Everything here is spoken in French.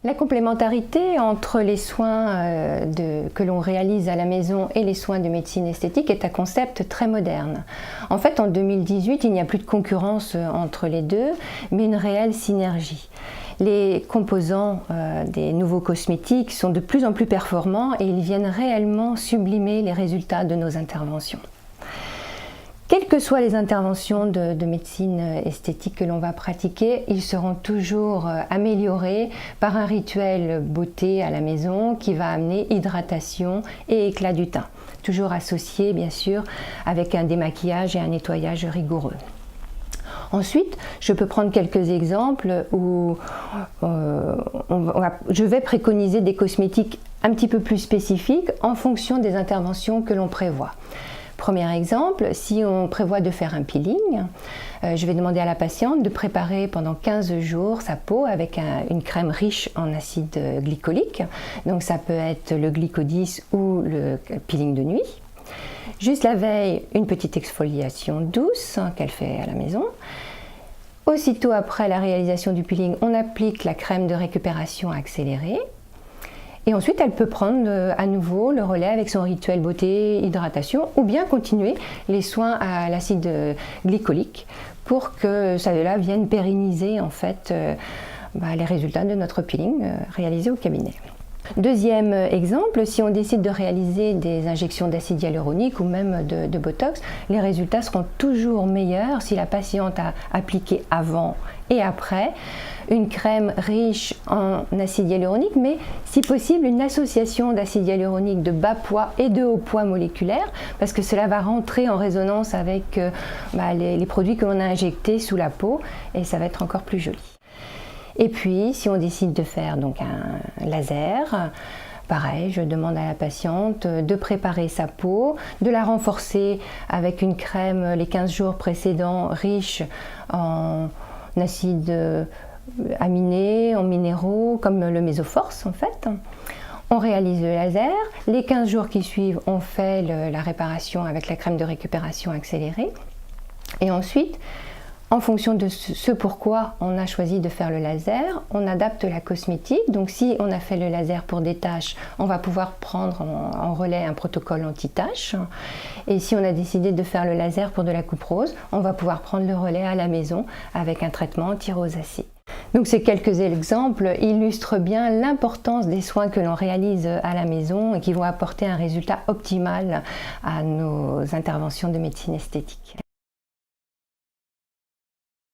La complémentarité entre les soins que l'on réalise à la maison et les soins de médecine esthétique est un concept très moderne. En fait, en 2018, il n'y a plus de concurrence entre les deux, mais une réelle synergie. Les composants des nouveaux cosmétiques sont de plus en plus performants et ils viennent réellement sublimer les résultats de nos interventions. Quelles que soient les interventions de médecine esthétique que l'on va pratiquer, ils seront toujours améliorés par un rituel beauté à la maison qui va amener hydratation et éclat du teint, toujours associé bien sûr avec un démaquillage et un nettoyage rigoureux. Ensuite, je peux prendre quelques exemples où je vais préconiser des cosmétiques un petit peu plus spécifiques en fonction des interventions que l'on prévoit. Premier exemple, si on prévoit de faire un peeling, je vais demander à la patiente de préparer pendant 15 jours sa peau avec une crème riche en acide glycolique. Donc ça peut être le Glycodis ou le peeling de nuit. Juste la veille, une petite exfoliation douce qu'elle fait à la maison. Aussitôt après la réalisation du peeling, on applique la crème de récupération accélérée. Et ensuite, elle peut prendre à nouveau le relais avec son rituel beauté, hydratation, ou bien continuer les soins à l'acide glycolique pour que cela vienne pérenniser en fait les résultats de notre peeling réalisé au cabinet. Deuxième exemple, si on décide de réaliser des injections d'acide hyaluronique ou même de Botox, les résultats seront toujours meilleurs si la patiente a appliqué avant et après une crème riche en acide hyaluronique, mais si possible une association d'acide hyaluronique de bas poids et de haut poids moléculaire, parce que cela va rentrer en résonance avec les produits que l'on a injectés sous la peau et ça va être encore plus joli. Et puis, si on décide de faire donc un laser, pareil, je demande à la patiente de préparer sa peau, de la renforcer avec une crème les 15 jours précédents riche en acides aminés, en minéraux, comme le Mesoforce en fait. On réalise le laser. Les 15 jours qui suivent, on fait la réparation avec la crème de récupération accélérée. Et ensuite, en fonction de ce pourquoi on a choisi de faire le laser, on adapte la cosmétique. Donc si on a fait le laser pour des taches, on va pouvoir prendre en relais un protocole anti-taches. Et si on a décidé de faire le laser pour de la coupe rose, on va pouvoir prendre le relais à la maison avec un traitement anti-rosacée. Donc ces quelques exemples illustrent bien l'importance des soins que l'on réalise à la maison et qui vont apporter un résultat optimal à nos interventions de médecine esthétique.